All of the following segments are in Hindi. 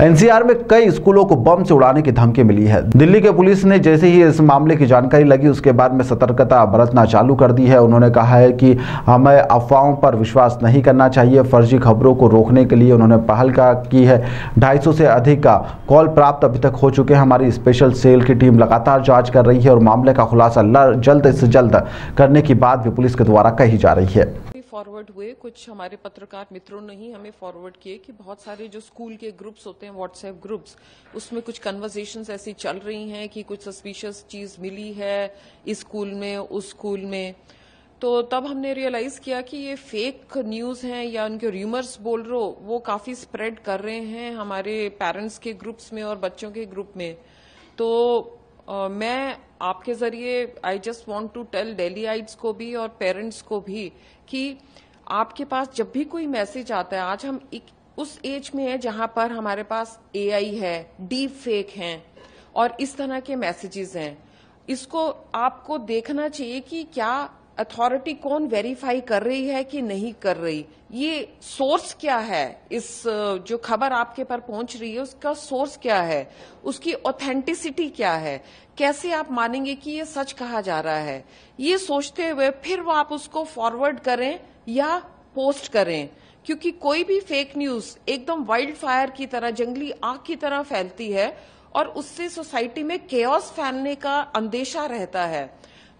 एनसीआर में कई स्कूलों को बम से उड़ाने की धमकी मिली है। दिल्ली के पुलिस ने जैसे ही इस मामले की जानकारी लगी उसके बाद में सतर्कता बरतना चालू कर दी है। उन्होंने कहा है कि हमें अफवाहों पर विश्वास नहीं करना चाहिए। फर्जी खबरों को रोकने के लिए उन्होंने पहल की है। 250 से अधिक का कॉल प्राप्त अभी तक हो चुके हैं। हमारी स्पेशल सेल की टीम लगातार जाँच कर रही है और मामले का खुलासा जल्द से जल्द करने की बात भी पुलिस के द्वारा कही जा रही है। फॉरवर्ड हुए कुछ हमारे पत्रकार मित्रों ने ही हमें फॉरवर्ड किए कि बहुत सारे जो स्कूल के ग्रुप्स होते हैं, व्हाट्सएप ग्रुप्स, उसमें कुछ कन्वर्सेशंस ऐसी चल रही हैं कि कुछ सस्पिशियस चीज मिली है इस स्कूल में, उस स्कूल में। तो तब हमने रियलाइज किया कि ये फेक न्यूज हैं या उनके र्यूमर्स बोल रहे हो वो काफी स्प्रेड कर रहे हैं हमारे पेरेंट्स के ग्रुप्स में और बच्चों के ग्रुप में। तो मैं आपके जरिए I just want to tell Delhiites को भी और पेरेंट्स को भी कि आपके पास जब भी कोई मैसेज आता है, आज हम उस एज में है जहां पर हमारे पास एआई है, डीप फेक हैं और इस तरह के मैसेजेस हैं। इसको आपको देखना चाहिए कि क्या अथॉरिटी कौन वेरीफाई कर रही है कि नहीं कर रही, ये सोर्स क्या है, इस जो खबर आपके पर पहुंच रही है उसका सोर्स क्या है, उसकी ऑथेंटिसिटी क्या है, कैसे आप मानेंगे कि ये सच कहा जा रहा है। ये सोचते हुए फिर वो आप उसको फॉरवर्ड करें या पोस्ट करें, क्योंकि कोई भी फेक न्यूज एकदम वाइल्ड फायर की तरह, जंगली आग की तरह फैलती है और उससे सोसाइटी में केओस फैलने का अंदेशा रहता है।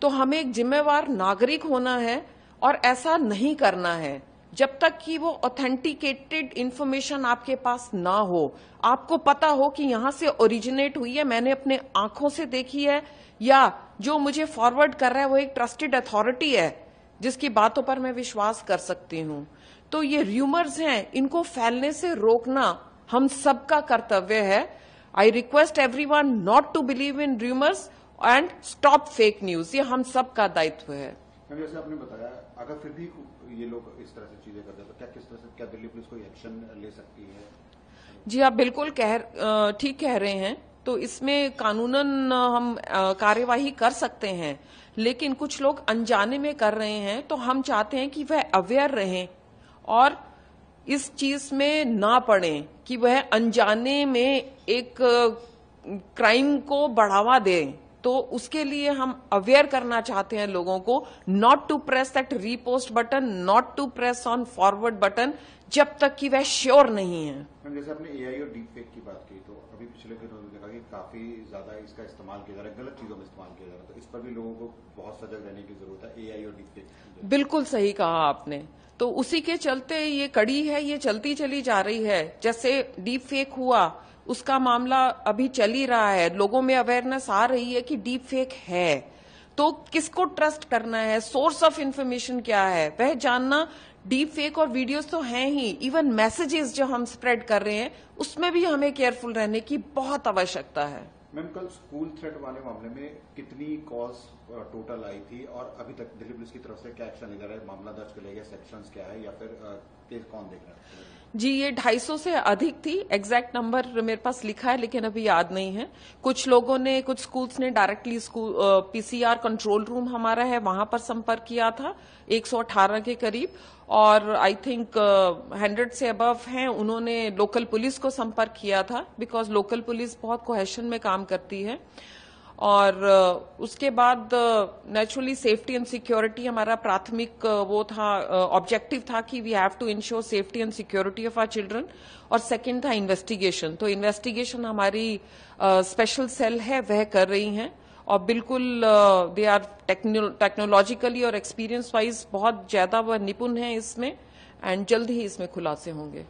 तो हमें एक जिम्मेवार नागरिक होना है और ऐसा नहीं करना है जब तक कि वो ऑथेंटिकेटेड इंफॉर्मेशन आपके पास ना हो, आपको पता हो कि यहां से ओरिजिनेट हुई है, मैंने अपने आंखों से देखी है, या जो मुझे फॉरवर्ड कर रहा है वो एक ट्रस्टेड अथॉरिटी है जिसकी बातों पर मैं विश्वास कर सकती हूं। तो ये र्यूमर्स हैं, इनको फैलने से रोकना हम सबका कर्तव्य है। I request everyone not to believe in rumours and stop fake news, ये हम सब का दायित्व है। जैसे आपने बताया, अगर फिर भी ये लोग इस तरह से चीजें करते हैं तो क्या किस तरह से, क्या दिल्ली पुलिस कोई एक्शन ले सकती है? जी आप बिल्कुल ठीक कह रहे हैं। तो इसमें कानूनन हम कार्यवाही कर सकते हैं, लेकिन कुछ लोग अनजाने में कर रहे हैं। तो हम चाहते हैं कि वह अवेयर रहें और इस चीज में ना पड़ें कि वह अनजाने में एक क्राइम को बढ़ावा दें। तो उसके लिए हम अवेयर करना चाहते हैं लोगों को, not to press that repost button, not to press on forward button, जब तक कि वह श्योर नहीं है। जैसे आपने एआई और डीप फेक की बात की, तो अभी पिछले दिनों में देखा कि काफी ज्यादा इसका इस्तेमाल किया जा रहा है, गलत चीजों में इस्तेमाल किया जा रहा है। तो इस पर भी लोगों को बहुत सजग रहने की जरूरत है, एआई और डीप फेक। बिल्कुल सही कहा आपने। तो उसी के चलते ये कड़ी है, ये चलती चली जा रही है। जैसे डीप फेक हुआ, उसका मामला अभी चल ही रहा है, लोगों में अवेयरनेस आ रही है कि डीप फेक है। तो किसको ट्रस्ट करना है, सोर्स ऑफ इंफॉर्मेशन क्या है, वह जानना। डीप फेक और वीडियोस तो हैं ही, इवन मैसेजेस जो हम स्प्रेड कर रहे हैं उसमें भी हमें केयरफुल रहने की बहुत आवश्यकता है। मैम, कल स्कूल थ्रेट वाले मामले में कितनी कॉल्स टोटल आई थी और अभी तक दिल्ली पुलिस की तरफ से क्या एक्शन लिया जा रहा है? मामला दर्ज कर लिया गया, सेक्शंस क्या है, या फिर केस कौन देख रहा है? जी ये 250 से अधिक थी। एग्जैक्ट नंबर मेरे पास लिखा है लेकिन अभी याद नहीं है। कुछ लोगों ने, कुछ स्कूल्स ने डायरेक्टली पीसीआर कंट्रोल रूम हमारा है वहां पर संपर्क किया था 118 के करीब, और आई थिंक 100 से अबव हैं उन्होंने लोकल पुलिस को संपर्क किया था, बिकॉज लोकल पुलिस बहुत कोहेशन में काम करती है। और उसके बाद नेचुरली सेफ्टी एंड सिक्योरिटी हमारा प्राथमिक वो था, ऑब्जेक्टिव था कि we have to ensure safety and security of our children. और सेकंड था इन्वेस्टिगेशन। तो इन्वेस्टिगेशन हमारी स्पेशल सेल है वह कर रही हैं, और बिल्कुल दे आर टेक्नोलॉजिकली और एक्सपीरियंस वाइज बहुत ज्यादा वह निपुण है इसमें, एंड जल्द ही इसमें खुलासे होंगे।